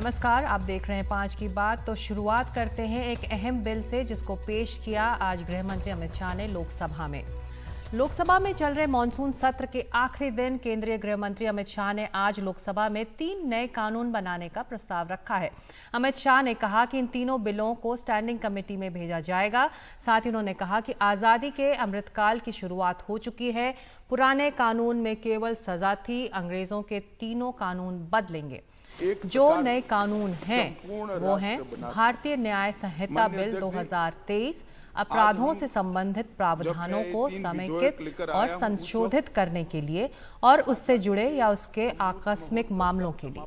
नमस्कार, आप देख रहे हैं 5 की बात। तो शुरुआत करते हैं एक अहम बिल से जिसको पेश किया आज गृह मंत्री अमित शाह ने लोकसभा में। लोकसभा में चल रहे मानसून सत्र के आखिरी दिन केंद्रीय गृह मंत्री अमित शाह ने आज लोकसभा में 3 नए कानून बनाने का प्रस्ताव रखा है। अमित शाह ने कहा कि इन तीनों बिलों को स्टैंडिंग कमेटी में भेजा जाएगा। साथ ही उन्होंने कहा कि आजादी के अमृतकाल की शुरुआत हो चुकी है। पुराने कानून में केवल सजा थी, अंग्रेजों के तीनों कानून बदलेंगे। जो नए कानून हैं वो हैं भारतीय न्याय संहिता बिल 2023, अपराधों से संबंधित प्रावधानों को समेकित और संशोधित करने के लिए और उससे जुड़े या उसके आकस्मिक मामलों के लिए।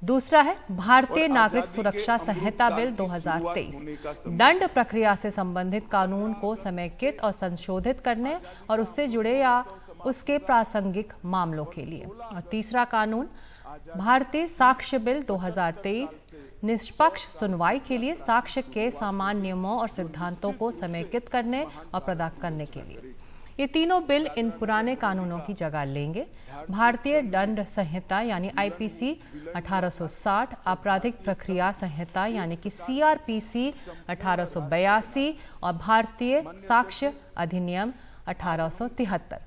दूसरा है भारतीय नागरिक सुरक्षा संहिता बिल 2023, दंड प्रक्रिया से संबंधित कानून को समेकित और संशोधित करने और उससे जुड़े या उसके प्रासंगिक मामलों के लिए। और तीसरा कानून भारतीय साक्ष्य बिल 2023, निष्पक्ष सुनवाई के लिए साक्ष्य के सामान्य नियमों और सिद्धांतों को समेकित करने और प्रदान करने के लिए। ये तीनों बिल इन पुराने कानूनों की जगह लेंगे। भारतीय दंड संहिता यानी आईपीसी 1860, आपराधिक प्रक्रिया संहिता यानी कि सीआरपीसी 1882 और भारतीय साक्ष्य अधिनियम 1873।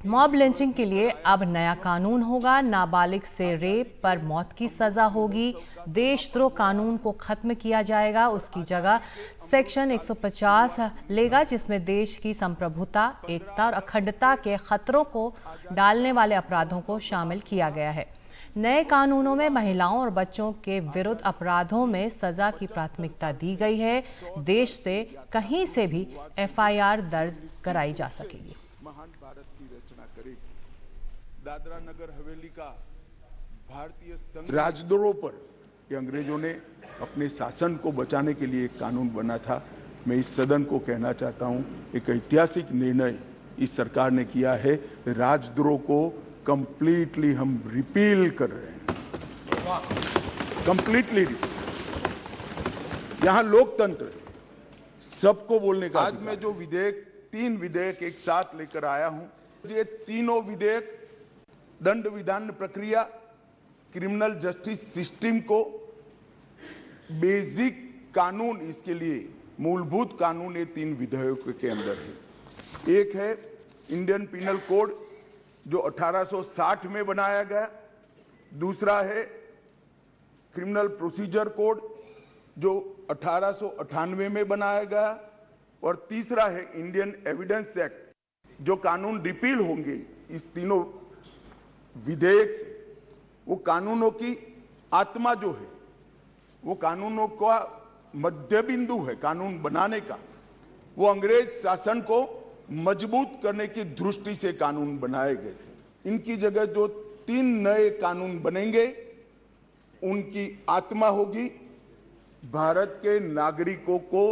मॉब लिंचिंग के लिए अब नया कानून होगा। नाबालिग से रेप पर मौत की सजा होगी। देशद्रोह कानून को खत्म किया जाएगा। उसकी जगह सेक्शन 150 लेगा जिसमें देश की संप्रभुता, एकता और अखंडता के खतरों को डालने वाले अपराधों को शामिल किया गया है। नए कानूनों में महिलाओं और बच्चों के विरुद्ध अपराधों में सजा की प्राथमिकता दी गई है। देश से कहीं से भी एफआईआर दर्ज कराई जा सकेगी। महान भारत की रचना करेगी। दादरा नगर हवेली का भारतीय राजद्रोह पर ये अंग्रेजों ने अपने शासन को बचाने के लिए एक कानून बना था। मैं इस सदन को कहना चाहता हूं, एक ऐतिहासिक निर्णय इस सरकार ने किया है। राजद्रोह को कंप्लीटली हम रिपील कर रहे हैं, कंप्लीटली। यहां लोकतंत्र है, सबको बोलने का। आज मैं जो विधेयक 3 विधेयक एक साथ लेकर आया हूं, ये तीनों विधेयक दंड विधान प्रक्रिया, क्रिमिनल जस्टिस सिस्टम को बेसिक कानून, इसके लिए मूलभूत कानून ये 3 विधेयकों के अंदर है। एक है इंडियन पिनल कोड जो 1860 में बनाया गया। दूसरा है क्रिमिनल प्रोसीजर कोड जो 1898 में बनाया गया। और तीसरा है इंडियन एविडेंस एक्ट। जो कानून रिपील होंगे इस तीनों विधेयक से, वो कानूनों की आत्मा जो है, वो कानूनों का मध्य बिंदु है कानून बनाने का, वो अंग्रेज शासन को मजबूत करने की दृष्टि से कानून बनाए गए थे। इनकी जगह जो 3 नए कानून बनेंगे, उनकी आत्मा होगी भारत के नागरिकों को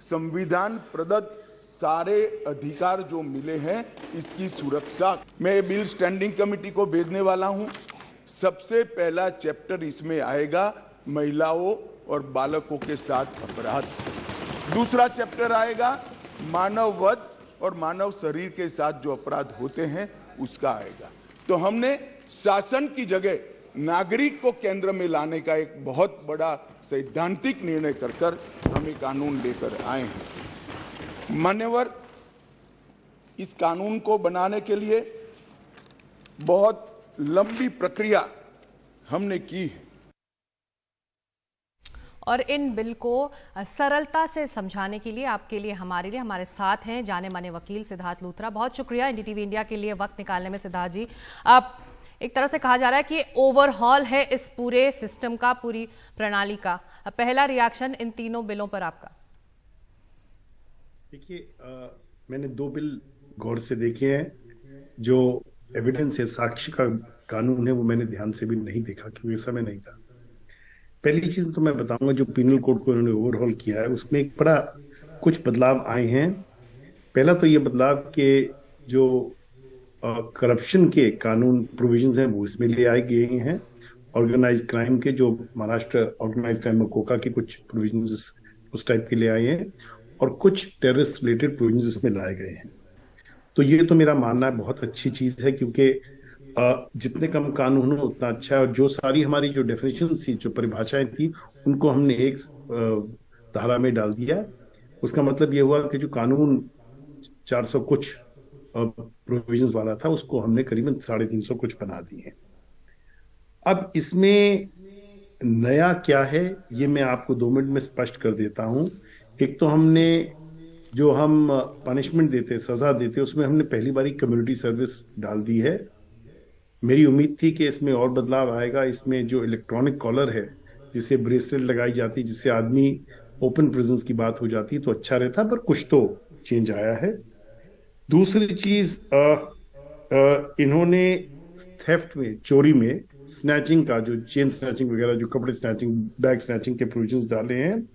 संविधान प्रदत्त सारे अधिकार जो मिले हैं, इसकी सुरक्षा। मैं ये बिल स्टैंडिंग कमेटी को भेजने वाला हूं। सबसे पहला चैप्टर इसमें आएगा महिलाओं और बालकों के साथ अपराध। दूसरा चैप्टर आएगा मानव वध और मानव शरीर के साथ जो अपराध होते हैं उसका आएगा। तो हमने शासन की जगह नागरिक को केंद्र में लाने का एक बहुत बड़ा सैद्धांतिक निर्णय कर हम ये कानून लेकर आए हैं। मान्यवर, इस कानून को बनाने के लिए बहुत लंबी प्रक्रिया हमने की है और इन बिल को सरलता से समझाने के लिए आपके लिए हमारे साथ हैं जाने माने वकील सिद्धार्थ लूथरा। बहुत शुक्रिया एनडीटीवी इंडिया के लिए वक्त निकालने में। सिद्धार्थ जी, आप एक तरह से कहा जा रहा है कि ओवरहॉल है इस पूरे सिस्टम का, पूरी प्रणाली का। पहला रिएक्शन इन तीनों बिलों पर आपका? देखिए, मैंने 2 बिल गौर से देखे हैं। जो एविडेंस है, साक्ष्य का कानून है, वो मैंने ध्यान से भी नहीं देखा क्योंकि समय नहीं था। पहली चीज तो मैं बताऊंगा, जो पिनल कोड को उन्होंने ओवरहॉल किया है उसमें एक बड़ा कुछ बदलाव आए हैं। पहला तो ये बदलाव के जो करप्शन के कानून प्रोविजंस हैं वो इसमें ले आए गए हैं। ऑर्गेनाइज क्राइम के, जो महाराष्ट्र ऑर्गेनाइज क्राइम में कोका के कुछ प्रोविजंस उस टाइप के ले आए हैं और कुछ टेररिस्ट रिलेटेड प्रोविजंस इसमें लाए गए हैं। तो ये तो मेरा मानना है बहुत अच्छी चीज है, क्योंकि जितने कम कानून हो उतना अच्छा है। और जो सारी हमारी जो डेफिनेशन थी, जो परिभाषाएं थी, उनको हमने एक धारा में डाल दिया। उसका मतलब ये हुआ कि जो कानून 400 कुछ प्रोविजंस वाला था, उसको हमने करीबन 350 कुछ बना दिए हैं। अब इसमें नया क्या है, ये मैं आपको 2 मिनट में स्पष्ट कर देता हूं। एक तो हमने जो हम पनिशमेंट देते, सजा देते, उसमें हमने पहली बारी कम्युनिटी सर्विस डाल दी है। मेरी उम्मीद थी कि इसमें और बदलाव आएगा। इसमें जो इलेक्ट्रॉनिक कॉलर है, जिसे ब्रेसलेट लगाई जाती, जिससे आदमी ओपन प्रिजन्स की बात हो जाती, तो अच्छा रहता, पर कुछ तो चेंज आया है। दूसरी चीज, इन्होंने थेफ्ट में, चोरी में, स्नैचिंग का, जो चेन स्नैचिंग वगैरह, जो कपड़े स्नैचिंग, बैग स्नैचिंग के प्रोविजंस डाले हैं।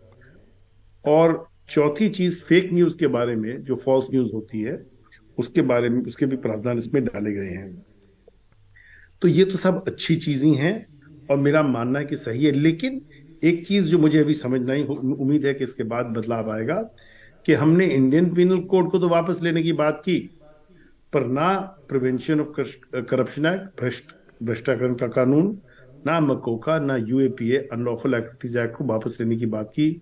और चौथी चीज, फेक न्यूज के बारे में, जो फॉल्स न्यूज होती है, उसके बारे में, उसके भी प्रावधान इसमें डाले गए हैं। तो ये तो सब अच्छी चीजें हैं और मेरा मानना है कि सही है। लेकिन एक चीज जो मुझे अभी समझ नहीं, उम्मीद है कि इसके बाद बदलाव आएगा, कि हमने इंडियन पिनल कोड को तो वापस लेने की बात की, पर ना प्रिवेंशन ऑफ करप्शन एक्ट, भ्रष्टाचार का कानून, ना मकोका, ना यूएपीए, अनलॉफुल एक्टिविटीज एक्ट को वापस लेने की बात की।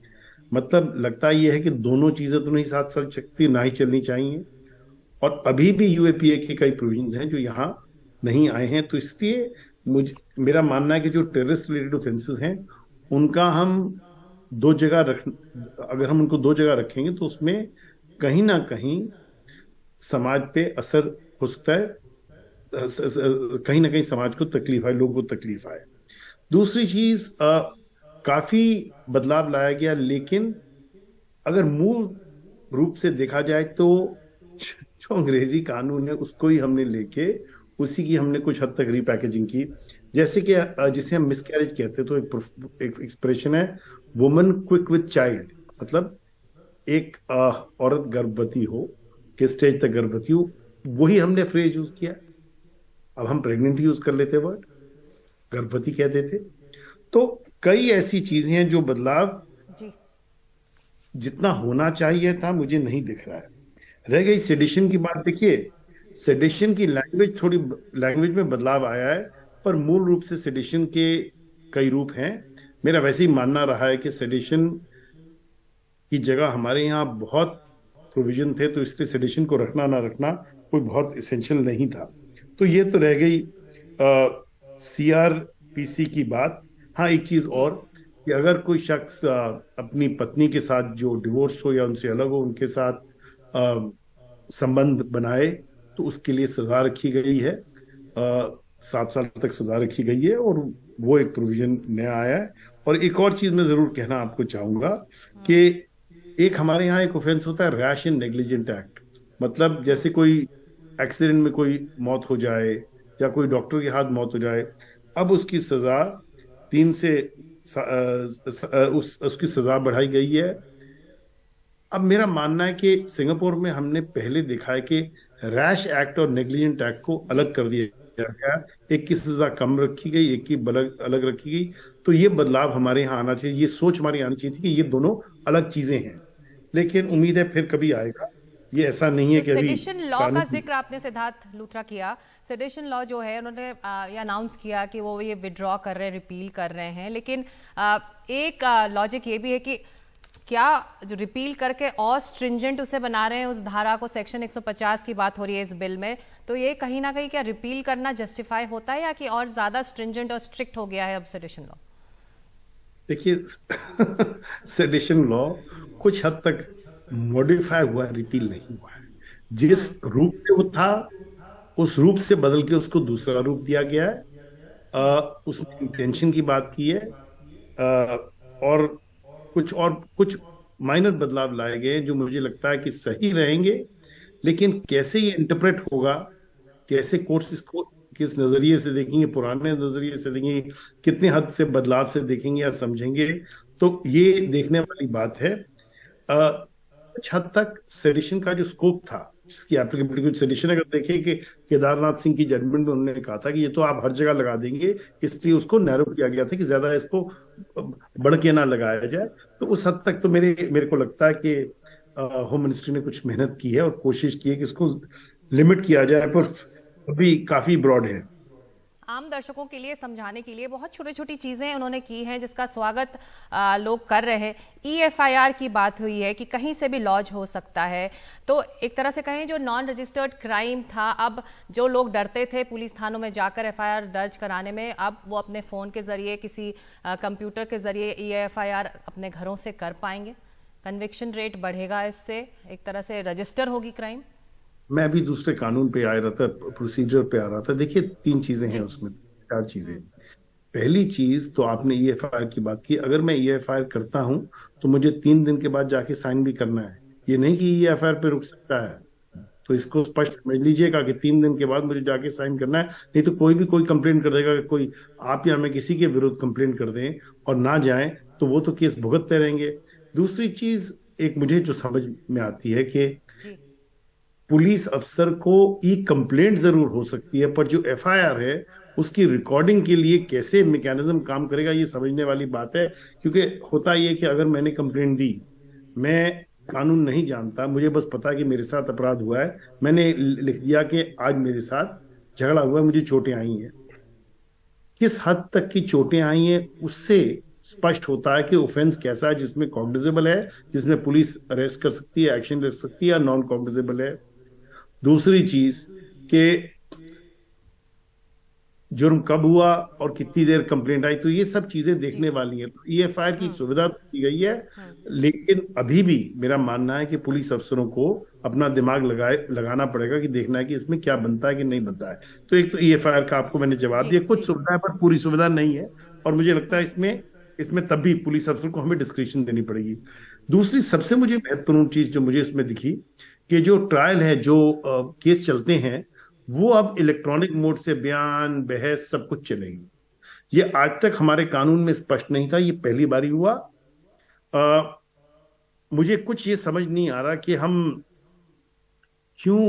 मतलब लगता यह है कि दोनों चीजें तो नहीं साथ चल सकती, ना ही चलनी चाहिए। और अभी भी यूएपीए के कई प्रोविजंस हैं जो यहाँ नहीं आए हैं। तो इसलिए मेरा मानना है कि जो टेररिस्ट रिलेटेड ऑफेंसेस हैं, उनका हम अगर हम उनको 2 जगह रखेंगे, तो उसमें कहीं ना कहीं समाज पे असर हो सकता है, कहीं ना कहीं समाज को तकलीफ आए, लोगों को तकलीफ आए। दूसरी चीज, काफी बदलाव लाया गया, लेकिन अगर मूल रूप से देखा जाए तो जो अंग्रेजी कानून है, उसको ही हमने लेके उसी की हमने कुछ हद तक रीपैकेजिंग की। जैसे कि जिसे हम मिसकैरेज कहते हैं, तो एक एक्सप्रेशन है, वुमन क्विक विथ चाइल्ड, मतलब एक औरत गर्भवती हो, किस स्टेज तक गर्भवती हो, वही हमने फ्रेज यूज किया। अब हम प्रेग्नेंट यूज कर लेते, वर्ड गर्भवती कह देते। तो कई ऐसी चीजें हैं जो बदलाव जी जितना होना चाहिए था मुझे नहीं दिख रहा है। रह गई सेडिशन की बात, देखिए सेडिशन की लैंग्वेज में बदलाव आया है, पर मूल रूप से सेडिशन के कई रूप हैं। मेरा वैसे ही मानना रहा है कि सेडिशन की जगह हमारे यहाँ बहुत प्रोविजन थे, तो इसलिए सेडिशन को रखना ना रखना कोई बहुत इसेंशियल नहीं था। तो ये तो रह गई सीआरपीसी की बात। हाँ, एक चीज और, कि अगर कोई शख्स अपनी पत्नी के साथ जो डिवोर्स हो या उनसे अलग हो, उनके साथ संबंध बनाए, तो उसके लिए सजा रखी गई है, 7 साल तक सजा रखी गई है, और वो एक प्रोविजन नया आया है। और एक और चीज मैं जरूर कहना आपको चाहूंगा कि एक हमारे यहाँ एक ऑफेंस होता है, रैश एंड नेग्लिजेंट एक्ट। मतलब जैसे कोई एक्सीडेंट में कोई मौत हो जाए या कोई डॉक्टर के हाथ मौत हो जाए, अब उसकी सजा 3 से उसकी सजा बढ़ाई गई है। अब मेरा मानना है कि सिंगापुर में हमने पहले देखा है कि रैश एक्ट और नेग्लिजेंट एक्ट को अलग कर दिया गया, एक की सजा कम रखी गई, एक की अलग रखी गई। तो ये बदलाव हमारे यहाँ आना चाहिए, ये सोच हमारी आनी चाहिए थी कि ये दोनों अलग चीजें हैं। लेकिन उम्मीद है फिर कभी आएगा, ये ऐसा नहीं है कि अभी सेडिशन लॉ का जिक्र आपने सिद्धार्थ लूथरा किया। सेडिशन लॉ जो है, उन्होंने ये अनाउंस किया कि वो ये विड्रॉ कर रहे हैं, रिपील कर रहे हैं, लेकिन एक लॉजिक ये भी है कि क्या जो रिपील करके और स्ट्रिंजेंट उसे बना रहे हैं, उस धारा को, सेक्शन 150 की बात हो रही है इस बिल में, तो ये कहीं ना कहीं क्या रिपील करना जस्टिफाई होता है, या कि और ज्यादा स्ट्रिंजेंट और स्ट्रिक्ट हो गया है अब सेडिशन लॉ? देखिए सेडिशन लॉ कुछ हद तक मॉडिफाई हुआ है, रिपील नहीं हुआ है। जिस रूप से वो था, उस रूप से बदल के उसको दूसरा रूप दिया गया है। उसमें इंटेंशन की बात की है, और कुछ माइनर बदलाव लाए गए जो मुझे लगता है कि सही रहेंगे। लेकिन कैसे ये इंटरप्रेट होगा, कैसे कोर्ट्स इसको किस नजरिए से देखेंगे, पुराने नजरिए से देखेंगे, कितने हद से बदलाव से देखेंगे या समझेंगे, तो ये देखने वाली बात है। कुछ हद तक सेडिशन का जो स्कोप था, जिसकी एप्लीकेबिलिटी, सेडिशन अगर देखें कि केदारनाथ सिंह की जजमेंट में उन्होंने कहा था कि ये तो आप हर जगह लगा देंगे, इसलिए उसको नैरो किया गया था कि ज्यादा इसको बढ़ के ना लगाया जाए। तो उस हद तक तो मेरे को लगता है कि होम मिनिस्ट्री ने कुछ मेहनत की है और कोशिश की है कि इसको लिमिट किया जाए, पर अभी काफी ब्रॉड है। आम दर्शकों के लिए समझाने के लिए बहुत छोटी छोटी चीजें उन्होंने की हैं जिसका स्वागत लोग कर रहे हैं। EFIR की बात हुई है कि कहीं से भी लॉज हो सकता है, तो एक तरह से कहें जो नॉन रजिस्टर्ड क्राइम था, अब जो लोग डरते थे पुलिस थानों में जाकर FIR दर्ज कराने में, अब वो अपने फोन के जरिए किसी कंप्यूटर के जरिए EFIR अपने घरों से कर पाएंगे। कन्विक्शन रेट बढ़ेगा, इससे एक तरह से रजिस्टर होगी क्राइम। मैं अभी दूसरे कानून पे आ रहा था, प्रोसीजर पे आ रहा था। देखिए 3 चीजें हैं उसमें, 4 चीजें। पहली चीज तो आपने EFIR की बात की। अगर मैं EFIR करता हूं तो मुझे 3 दिन के बाद जाके साइन भी करना है। ये नहीं कि EFIR पे रुक सकता है, तो इसको स्पष्ट समझ लीजिएगा कि 3 दिन के बाद मुझे जाके साइन करना है। नहीं तो कोई कंप्लेंट कर देगा कि कोई आप या मैं किसी के विरुद्ध कंप्लेंट कर दें और ना जाए तो वो तो केस भुगतते रहेंगे। दूसरी चीज एक मुझे जो समझ में आती है कि पुलिस अफसर को कंप्लेंट जरूर हो सकती है, पर जो FIR है उसकी रिकॉर्डिंग के लिए कैसे मैकेनिज्म काम करेगा ये समझने वाली बात है। क्योंकि होता ये कि अगर मैंने कंप्लेंट दी, मैं कानून नहीं जानता, मुझे बस पता है कि मेरे साथ अपराध हुआ है, मैंने लिख दिया कि आज मेरे साथ झगड़ा हुआ है, मुझे चोटें आई हैं। किस हद तक की चोटें आई हैं उससे स्पष्ट होता है कि ऑफेंस कैसा है, जिसमें कॉग्निजेबल है, जिसमें पुलिस अरेस्ट कर सकती है, एक्शन ले सकती है, या नॉन कॉग्निजेबल है। दूसरी चीज कि जुर्म कब हुआ और कितनी देर कंप्लेंट आई, तो ये सब चीजें देखने वाली हैं। तो EFIR की सुविधा दी गई है, लेकिन अभी भी मेरा मानना है कि पुलिस अफसरों को अपना दिमाग लगाना पड़ेगा कि देखना है कि इसमें क्या बनता है कि नहीं बनता है। तो एक तो EFIR का आपको मैंने जवाब दिया, कुछ सुविधा है पर पूरी सुविधा नहीं है, और मुझे लगता है इसमें तब भी पुलिस अफसर को हमें डिस्क्रिप्शन देनी पड़ेगी। दूसरी सबसे मुझे महत्वपूर्ण चीज जो मुझे इसमें दिखी कि जो ट्रायल है, जो केस चलते हैं, वो अब इलेक्ट्रॉनिक मोड से बयान, बहस सब कुछ चलेगी। ये आज तक हमारे कानून में स्पष्ट नहीं था, ये पहली बारी हुआ। मुझे कुछ ये समझ नहीं आ रहा कि हम क्यों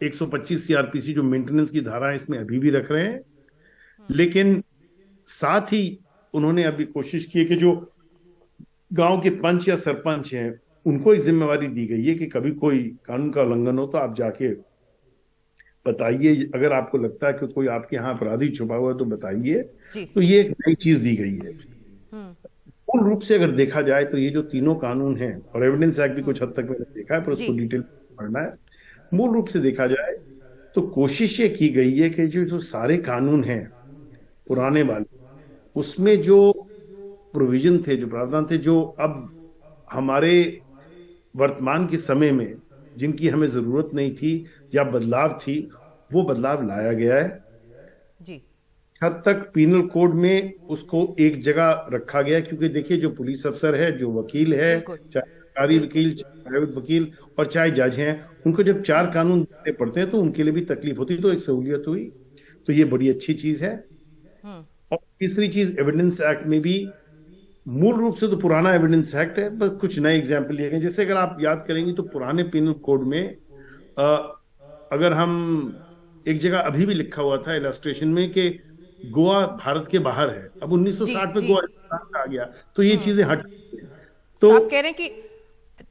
125 CRPC जो मेंटेनेंस की धारा है इसमें अभी भी रख रहे हैं। लेकिन साथ ही उन्होंने अभी कोशिश की है कि जो गांव के पंच या सरपंच हैं उनको एक जिम्मेवारी दी गई है कि कभी कोई कानून का उल्लंघन हो तो आप जाके बताइए, अगर आपको लगता है कि कोई आपके यहाँ अपराधी छुपा हुआ है तो बताइए। तो ये एक नई चीज दी गई है। पूर्ण रूप से अगर देखा जाए तो ये जो तीनों कानून हैं, और एविडेंस एक्ट भी कुछ हद तक मैंने देखा है, पर उसको डिटेल पढ़ना है। मूल रूप से देखा जाए तो कोशिश ये की गई है कि जो सारे कानून हैं पुराने वाले, उसमें जो प्रोविजन थे, जो प्रावधान थे, जो अब हमारे वर्तमान के समय में जिनकी हमें जरूरत नहीं थी या बदलाव थी, वो बदलाव लाया गया है। जी, हद तक पीनल कोड में उसको एक जगह रखा गया, क्योंकि देखिए जो पुलिस अफसर है, जो वकील है, चाहे सरकारी वकील, चाहे प्राइवेट वकील और चाहे जज हैं, उनको जब 4 कानून पढ़ते हैं तो उनके लिए भी तकलीफ होती, तो एक सहूलियत हुई। तो ये बड़ी अच्छी चीज है। और तीसरी चीज, एविडेंस एक्ट में भी मूल रूप से तो पुराना एविडेंस एक्ट है, बस कुछ नए एग्जाम्पल लिए गए। जैसे अगर आप याद करेंगे तो पुराने पिनल कोड में अगर हम एक जगह अभी भी लिखा हुआ था इलस्ट्रेशन में कि गोवा भारत के बाहर है, अब 1960 में गोवा आ गया, तो ये चीजें हट। तो आप कह रहे हैं कि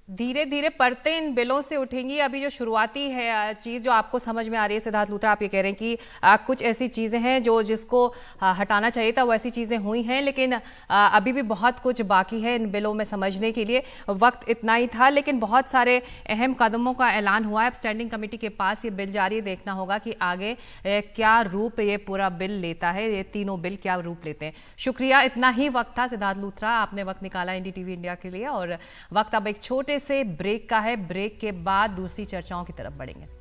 धीरे धीरे परतें इन बिलों से उठेंगी। अभी जो शुरुआती है चीज जो आपको समझ में आ रही है सिद्धार्थ लूथरा, आप ये कह रहे हैं कि कुछ ऐसी चीजें हैं जो जिसको हटाना चाहिए था, वो ऐसी चीजें हुई हैं, लेकिन अभी भी बहुत कुछ बाकी है इन बिलों में समझने के लिए। वक्त इतना ही था, लेकिन बहुत सारे अहम कदमों का ऐलान हुआ है। अब स्टैंडिंग कमेटी के पास ये बिल जारी है, देखना होगा कि आगे क्या रूप ये पूरा बिल लेता है, ये तीनों बिल क्या रूप लेते हैं। शुक्रिया, इतना ही वक्त था सिद्धार्थ लूथरा, आपने वक्त निकाला NDTV इंडिया के लिए। और वक्त अब एक छोटे से ब्रेक का है, ब्रेक के बाद दूसरी चर्चाओं की तरफ बढ़ेंगे।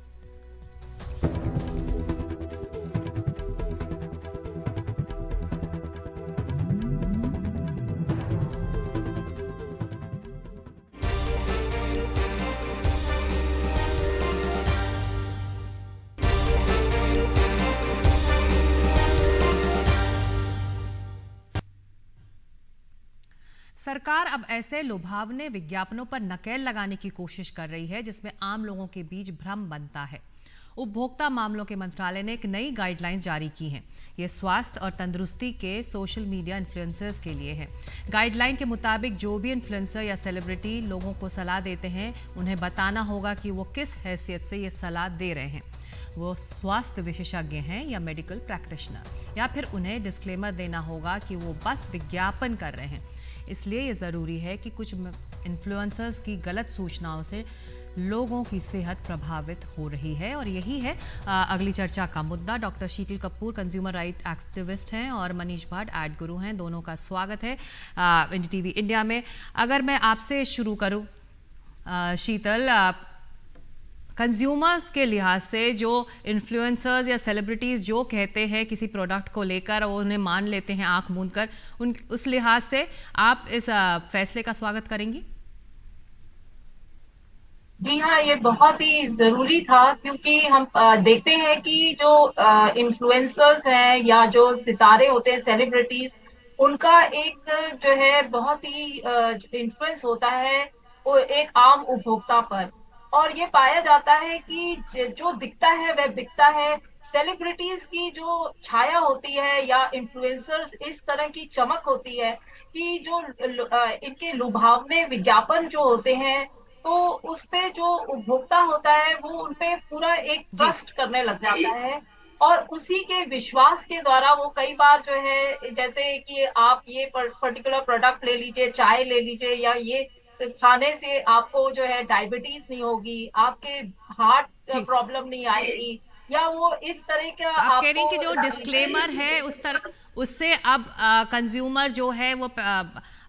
सरकार अब ऐसे लुभावने विज्ञापनों पर नकेल लगाने की कोशिश कर रही है जिसमें आम लोगों के बीच भ्रम बनता है। उपभोक्ता मामलों के मंत्रालय ने एक नई गाइडलाइन जारी की है। ये स्वास्थ्य और तंदुरुस्ती के सोशल मीडिया इन्फ्लुएंसर्स के लिए है। गाइडलाइन के मुताबिक जो भी इन्फ्लुएंसर या सेलिब्रिटी लोगों को सलाह देते हैं, उन्हें बताना होगा कि वो किस हैसियत से ये सलाह दे रहे हैं। वो स्वास्थ्य विशेषज्ञ हैं या मेडिकल प्रैक्टिशनर, या फिर उन्हें डिस्क्लेमर देना होगा कि वो बस विज्ञापन कर रहे हैं। इसलिए ये ज़रूरी है कि कुछ इन्फ्लुएंसर्स की गलत सूचनाओं से लोगों की सेहत प्रभावित हो रही है। और यही है अगली चर्चा का मुद्दा। डॉक्टर शीतल कपूर कंज्यूमर राइट एक्टिविस्ट हैं और मनीष भट्ट एड गुरु हैं। दोनों का स्वागत है एनडीटीवी इंडिया में। अगर मैं आपसे शुरू करूं शीतल, कंज्यूमर्स के लिहाज से जो इन्फ्लुएंसर्स या सेलिब्रिटीज जो कहते हैं किसी प्रोडक्ट को लेकर और उन्हें मान लेते हैं आंख मूंद कर, उस लिहाज से आप इस फैसले का स्वागत करेंगी? जी हाँ, ये बहुत ही जरूरी था, क्योंकि हम देखते हैं कि जो इन्फ्लुएंसर्स हैं या जो सितारे होते हैं, सेलिब्रिटीज, उनका एक जो है बहुत ही इन्फ्लुएंस होता है वो एक आम उपभोक्ता पर, और ये पाया जाता है कि जो दिखता है वह बिकता है। सेलिब्रिटीज की जो छाया होती है या इन्फ्लुएंसर्स इस तरह की चमक होती है कि जो इनके लुभावने विज्ञापन जो होते हैं, तो उस पे जो उपभोक्ता होता है वो उनपे पूरा एक ट्रस्ट करने लग जाता है, और उसी के विश्वास के द्वारा वो कई बार जो है, जैसे कि आप ये पर्टिकुलर प्रोडक्ट ले लीजिए, चाय ले लीजिए, या ये खाने से आपको जो है डायबिटीज नहीं होगी, आपके हार्ट प्रॉब्लम नहीं आएगी, या वो इस तरह का आप कह रही हैं कि जो डिस्क्लेमर है उस तरह, उससे अब कंज्यूमर जो है वो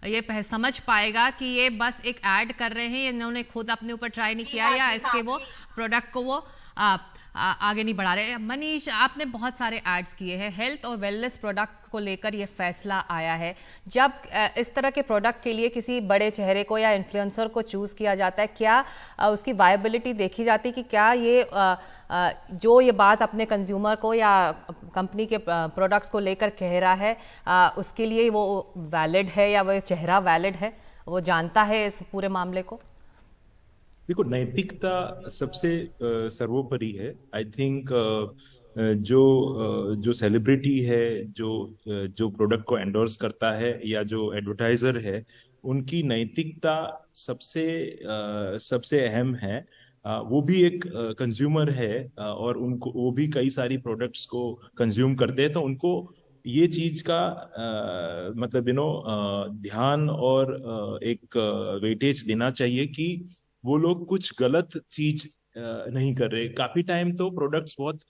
ये समझ पाएगा कि ये बस एक ऐड कर रहे हैं, इन्होंने खुद अपने ऊपर ट्राई नहीं किया या इसके वो प्रोडक्ट को वो आगे नहीं बढ़ा रहे। मनीष, आपने बहुत सारे एड्स किए हैं, हेल्थ और वेलनेस प्रोडक्ट को लेकर ये फैसला आया है। जब इस तरह के प्रोडक्ट के लिए किसी बड़े चेहरे को या इन्फ्लुएंसर को चूज किया जाता है, क्या उसकी वायबिलिटी देखी जाती है कि क्या ये जो ये बात अपने कंज्यूमर को या कंपनी के प्रोडक्ट्स को लेकर कह रहा है उसके लिए वो वैलिड है या वो चेहरा वैलिड है, वो जानता है इस पूरे मामले को? देखो, नैतिकता सबसे सर्वोपरि है। आई थिंक जो सेलिब्रिटी है, जो प्रोडक्ट को एंडोर्स करता है या जो एडवर्टाइजर है, उनकी नैतिकता सबसे अहम है। वो भी एक कंज्यूमर है और उनको वो भी कई सारी प्रोडक्ट्स को कंज्यूम करते हैं, तो उनको ये चीज का मतलब ध्यान और एक वेटेज देना चाहिए कि वो लोग कुछ गलत चीज नहीं कर रहे। काफी टाइम तो प्रोडक्ट्स बहुत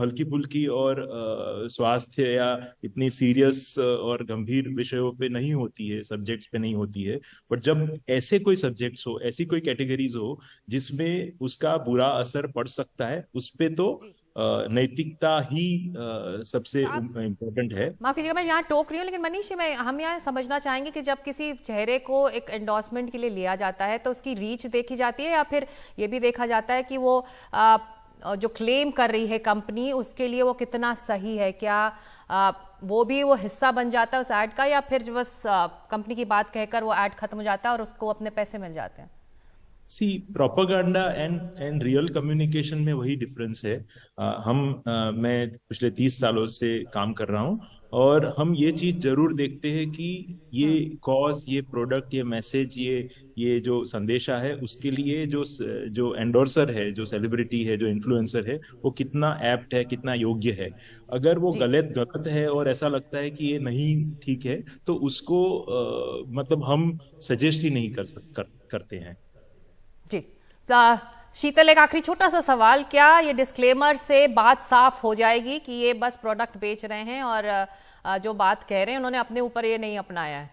हल्की फुल्की और स्वास्थ्य या इतनी सीरियस और गंभीर विषयों पे नहीं होती है, सब्जेक्ट्स पे नहीं होती है। बट जब ऐसे कोई सब्जेक्ट्स हो, ऐसी कोई कैटेगरीज हो जिसमें उसका बुरा असर पड़ सकता है, उस पे तो नैतिकता ही सबसे इम्पोर्टेंट है। माफ कीजिएगा, मैं यहाँ टोक रही हूँ, लेकिन मनीष हम यहाँ समझना चाहेंगे कि जब किसी चेहरे को एक एंडोर्समेंट के लिए लिया जाता है तो उसकी रीच देखी जाती है, या फिर ये भी देखा जाता है कि वो जो क्लेम कर रही है कंपनी उसके लिए वो कितना सही है? क्या वो भी वो हिस्सा बन जाता है उस ऐड का, या फिर बस कंपनी की बात कहकर वो ऐड खत्म हो जाता है और उसको अपने पैसे मिल जाते हैं? सी, प्रोपेगेंडा एंड रियल कम्युनिकेशन में वही डिफरेंस है। मैं पिछले 30 सालों से काम कर रहा हूँ और हम ये चीज जरूर देखते हैं कि ये कॉज, ये प्रोडक्ट, ये मैसेज, ये जो संदेशा है, उसके लिए जो एंडोर्सर है, जो सेलिब्रिटी है, जो इन्फ्लुएंसर है, वो कितना एप्ट है, कितना योग्य है। अगर वो गलत है और ऐसा लगता है कि ये नहीं ठीक है, तो उसको मतलब हम सजेस्ट ही नहीं करते हैं। जी शीतल, एक आखिरी छोटा सा सवाल, क्या ये डिस्क्लेमर से बात साफ हो जाएगी कि ये बस प्रोडक्ट बेच रहे हैं और जो बात कह रहे हैं उन्होंने अपने ऊपर ये नहीं अपनाया है?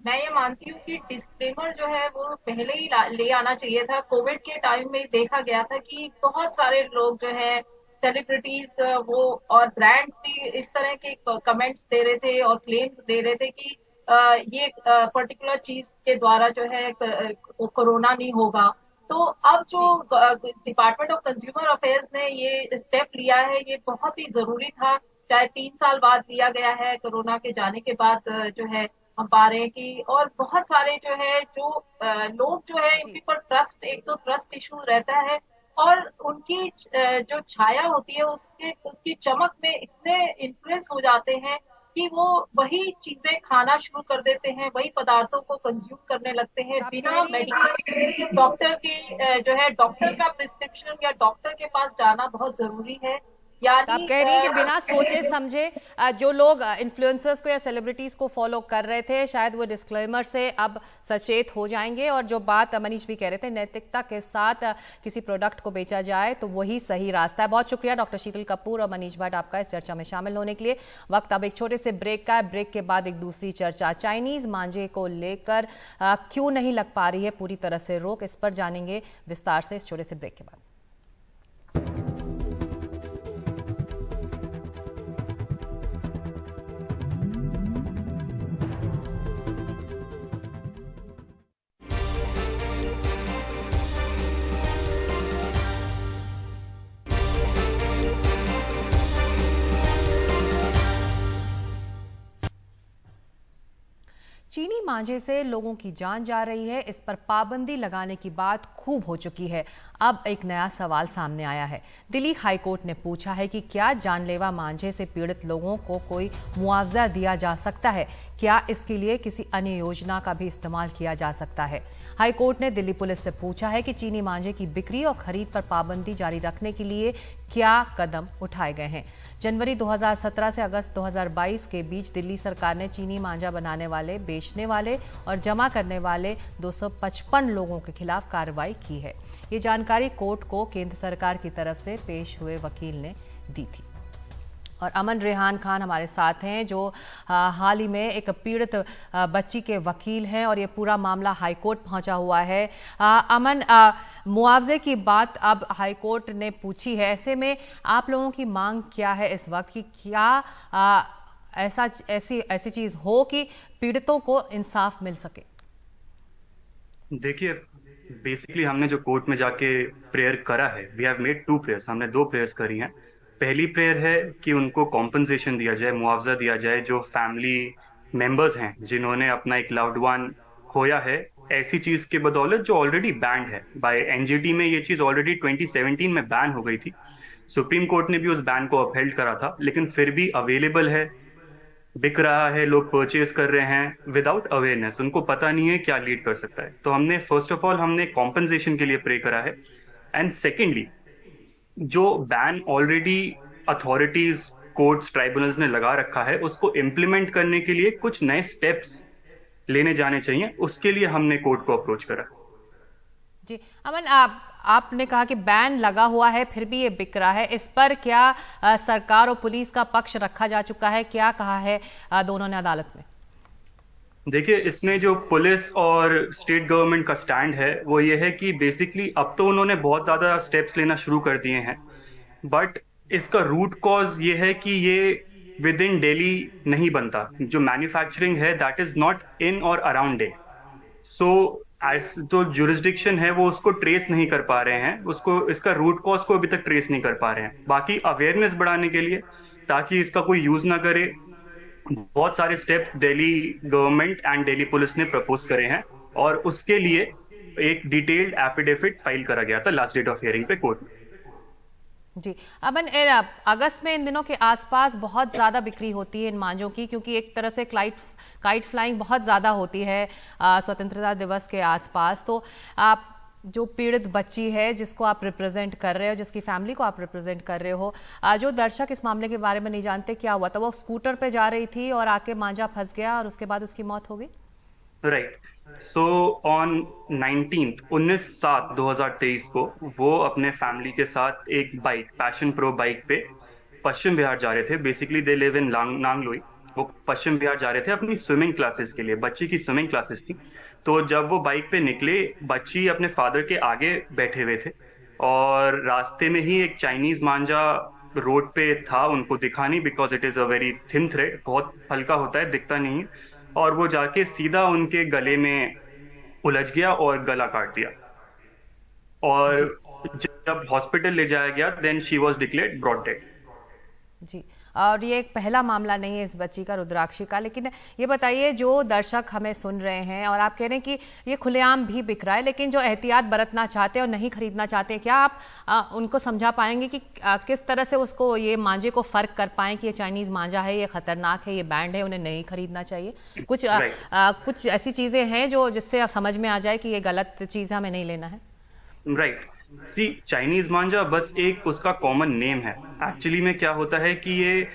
मैं ये मानती हूँ कि डिस्क्लेमर जो है वो पहले ही ले आना चाहिए था। कोविड के टाइम में देखा गया था कि बहुत सारे लोग जो है, सेलिब्रिटीज वो और ब्रांड्स भी इस तरह के कमेंट्स दे रहे थे और क्लेम्स दे रहे थे कि ये पर्टिकुलर चीज के द्वारा जो है कोरोना नहीं होगा। तो अब जो डिपार्टमेंट ऑफ कंज्यूमर अफेयर्स ने ये स्टेप लिया है, ये बहुत ही जरूरी था। चाहे 3 साल बाद लिया गया है, कोरोना के जाने के बाद जो है हम पा रहे हैं कि, और बहुत सारे जो है जो लोग जो है इनके पर ट्रस्ट, एक तो ट्रस्ट इशू रहता है, और उनकी जो छाया होती है उसकी चमक में इतने इन्फ्लुएंस हो जाते हैं कि वो वही चीजें खाना शुरू कर देते हैं, वही पदार्थों को कंज्यूम करने लगते हैं आप कह बिना रही हैं मेडिकल डॉक्टर के जो है डॉक्टर का प्रिस्क्रिप्शन या डॉक्टर के पास जाना बहुत जरूरी है। तो आप यानी कह रही हैं कि बिना सोचे समझे जो लोग इन्फ्लुएंसर्स को या सेलिब्रिटीज को फॉलो कर रहे थे शायद वो डिस्क्लेमर से अब सचेत हो जाएंगे, और जो बात मनीष भी कह रहे थे नैतिकता के साथ किसी प्रोडक्ट को बेचा जाए तो वही सही रास्ता है। बहुत शुक्रिया डॉक्टर शीतल कपूर और मनीष भट्ट आपका इस चर्चा में शामिल होने के लिए। वक्त अब एक छोटे से ब्रेक का है, ब्रेक के बाद एक दूसरी चर्चा चाइनीज मांझे को लेकर क्यों नहीं लग पा रही है पूरी तरह से रोक, इस पर जानेंगे विस्तार से इस छोटे से ब्रेक के बाद। चीनी मांझे से लोगों की जान जा रही है, इस पर पाबंदी लगाने की बात खूब हो चुकी है। अब एक नया सवाल सामने आया है। दिल्ली हाईकोर्ट ने पूछा है कि क्या जानलेवा मांझे से पीड़ित लोगों को कोई मुआवजा दिया जा सकता है, क्या इसके लिए किसी अन्य योजना का भी इस्तेमाल किया जा सकता है। हाईकोर्ट ने दिल्ली पुलिस से पूछा है कि चीनी मांझे की बिक्री और खरीद पर पाबंदी जारी रखने के लिए क्या कदम उठाए गए हैं। जनवरी 2017 से अगस्त 2022 के बीच दिल्ली सरकार ने चीनी मांझा बनाने वाले, बेचने वाले और जमा करने वाले 255 लोगों के खिलाफ कार्रवाई की है। ये जानकारी कोर्ट को केंद्र सरकार की तरफ से पेश हुए वकील ने दी थी। और अमन रेहान खान हमारे साथ हैं जो हाल ही में एक पीड़ित बच्ची के वकील हैं और ये पूरा मामला हाईकोर्ट पहुंचा हुआ है। अमन, मुआवजे की बात अब हाईकोर्ट ने पूछी है, ऐसे में आप लोगों की मांग क्या है इस वक्त कि क्या ऐसी चीज हो कि पीड़ितों को इंसाफ मिल सके? देखिए, बेसिकली हमने जो कोर्ट में जाके प्रेयर करा है, वी हैव मेड 2 प्रेयर्स, हमने 2 प्रेयर्स करी हैं। पहली प्रेयर है कि उनको कॉम्पनसेशन दिया जाए, मुआवजा दिया जाए, जो फैमिली मेंबर्स हैं जिन्होंने अपना एक लव्ड वन खोया है ऐसी चीज के बदौलत जो ऑलरेडी बैंड है बाय एनजीटी में। ये चीज ऑलरेडी 2017 में बैन हो गई थी। सुप्रीम कोर्ट ने भी उस बैन को अपहेल्ड करा था, लेकिन फिर भी अवेलेबल है, बिक रहा है, लोग परचेज कर रहे हैं विदाउट अवेयरनेस, उनको पता नहीं है क्या लीड कर सकता है। तो हमने फर्स्ट ऑफ ऑल हमने कॉम्पनसेशन के लिए प्रे करा है। एंड सेकेंडली, जो ban already authorities, courts, tribunals ने लगा रखा है, उसको इम्प्लीमेंट करने के लिए कुछ नए स्टेप्स लेने जाने चाहिए, उसके लिए हमने कोर्ट को अप्रोच करा। जी अमन, आपने कहा कि बैन लगा हुआ है फिर भी ये बिक रहा है, इस पर क्या सरकार और पुलिस का पक्ष रखा जा चुका है? क्या कहा है दोनों ने अदालत में? देखिए, इसमें जो पुलिस और स्टेट गवर्नमेंट का स्टैंड है वो ये है कि बेसिकली अब तो उन्होंने बहुत ज्यादा स्टेप्स लेना शुरू कर दिए हैं, बट इसका रूट कॉज ये है कि ये विद इन दिल्ली नहीं बनता। जो मैन्युफैक्चरिंग है दैट इज नॉट इन और अराउंड डे, सो जो जुरिस्डिक्शन है वो उसको ट्रेस नहीं कर पा रहे हैं, उसको इसका रूट कॉज को अभी तक ट्रेस नहीं कर पा रहे हैं। बाकी अवेयरनेस बढ़ाने के लिए, ताकि इसका कोई यूज ना करे, बहुत सारे steps Delhi government and Delhi police ने प्रपोज करे हैं, और उसके लिए एक डिटेल्ड एफिडेविट फाइल करा गया था लास्ट डेट ऑफ हियरिंग पे कोर्ट में। जी अमन, अगस्त में इन दिनों के आसपास बहुत ज्यादा बिक्री होती है इन मांझों की, क्योंकि एक तरह से काइट फ्लाइंग बहुत ज्यादा होती है स्वतंत्रता दिवस के आसपास। तो आप जो पीड़ित बच्ची है जिसको आप रिप्रेजेंट कर रहे हो, जिसकी फैमिली को आप रिप्रेजेंट कर रहे हो, जो दर्शक इस मामले के बारे में नहीं जानते, क्या हुआ था? वो स्कूटर पे जा रही थी और आके मांझा फंस गया और उसके बाद उसकी मौत हो गई। राइट, सो ऑन 19/7/2023 को वो अपने फैमिली के साथ एक बाइक, पैशन प्रो बाइक पे पश्चिम बिहार जा रहे थे। Basically they live in Nangloi. वो पश्चिम बिहार जा रहे थे अपनी स्विमिंग क्लासेस के लिए, बच्ची की स्विमिंग क्लासेस थी। तो जब वो बाइक पे निकले, बच्ची अपने फादर के आगे बैठे हुए थे और रास्ते में ही एक चाइनीज मांझा रोड पे था, उनको दिखा नहीं, because it is a very thin thread, बहुत हल्का होता है, दिखता नहीं है, और वो जाके सीधा उनके गले में उलझ गया और गला काट दिया। और जब हॉस्पिटल ले जाया गया, then she was declared brought dead. जी और ये एक पहला मामला नहीं है इस बच्ची का, रुद्राक्षी का। लेकिन ये बताइए, जो दर्शक हमें सुन रहे हैं और आप कह रहे हैं कि ये खुलेआम भी बिक रहा है, लेकिन जो एहतियात बरतना चाहते हैं और नहीं खरीदना चाहते हैं, क्या आप उनको समझा पाएंगे कि किस तरह से उसको, ये मांझे को फर्क कर पाएं कि ये चाइनीज मांझा है, ये खतरनाक है, ये बैंड है, उन्हें नहीं खरीदना चाहिए? कुछ ऐसी चीजें हैं जो जिससे आप समझ में आ जाए कि ये गलत चीज हमें नहीं लेना है? राइट। सी, चाइनीज मांझा बस एक उसका कॉमन नेम है। एक्चुअली में क्या होता है कि ये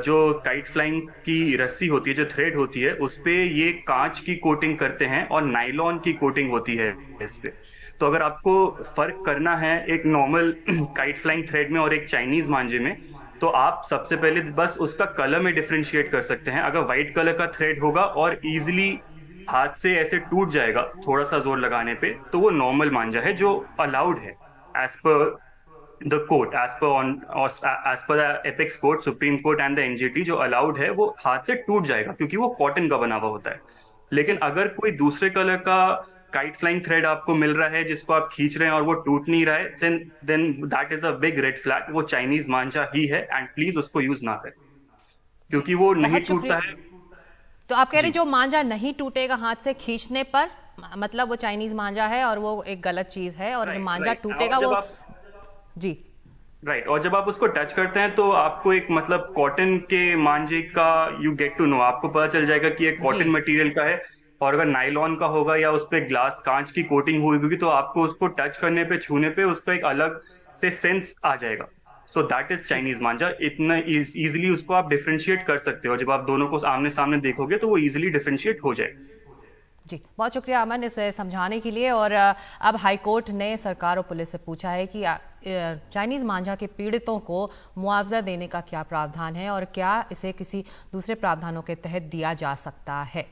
जो काइट फ्लाइंग की रस्सी होती है, जो थ्रेड होती है, उस पे ये कांच की कोटिंग करते हैं और नाइलॉन की कोटिंग होती है इस पे। तो अगर आपको फर्क करना है एक नॉर्मल काइट फ्लाइंग थ्रेड में और एक चाइनीज मांझे में, तो आप सबसे पहले बस उसका कलर में डिफरेंशिएट कर सकते हैं। अगर व्हाइट कलर का थ्रेड होगा और इजिली हाथ से ऐसे टूट जाएगा थोड़ा सा जोर लगाने पे, तो वो नॉर्मल मांझा है जो अलाउड है as per the court, as per the apex court, supreme court and the NGT, जो अलाउड है वो हाथ से टूट जाएगा क्योंकि वो कॉटन का बना हुआ होता है। लेकिन अगर कोई दूसरे कलर का काइट फ्लाइंग थ्रेड आपको मिल रहा है जिसको आप खींच रहे हैं और वो टूट नहीं रहा है, then that is a big red flag. वो चाइनीज मांझा ही है एंड प्लीज उसको यूज ना करें क्योंकि वो नहीं टूटता है। तो आप कह रहे जो मांझा नहीं टूटेगा हाथ से खींचने पर, मतलब वो चाइनीज मांझा है और वो एक गलत चीज है, और जो मांझा टूटेगा वो जी राइट। और जब आप उसको टच करते हैं तो आपको एक मतलब कॉटन के मांझे का यू गेट टू नो, आपको पता चल जाएगा कि ये कॉटन मटेरियल का है। और अगर नाइलॉन का होगा या उस पे ग्लास कांच की कोटिंग हुई होगी तो आपको उसको टच करने पे, छूने पे उसका एक अलग से सेंस आ जाएगा। सो दैट इज चाइनीज मांझा। इतना इजीली उसको आप डिफरेंशिएट कर सकते हो। जब आप दोनों को आमने सामने देखोगे तो वो इजीली डिफरेंशिएट हो जाए। जी, बहुत शुक्रिया अमन इसे समझाने के लिए। और अब हाईकोर्ट ने सरकार और पुलिस से पूछा है कि चाइनीज मांझा के पीड़ितों को मुआवजा देने का क्या प्रावधान है और क्या इसे किसी दूसरे प्रावधानों के तहत दिया जा सकता है।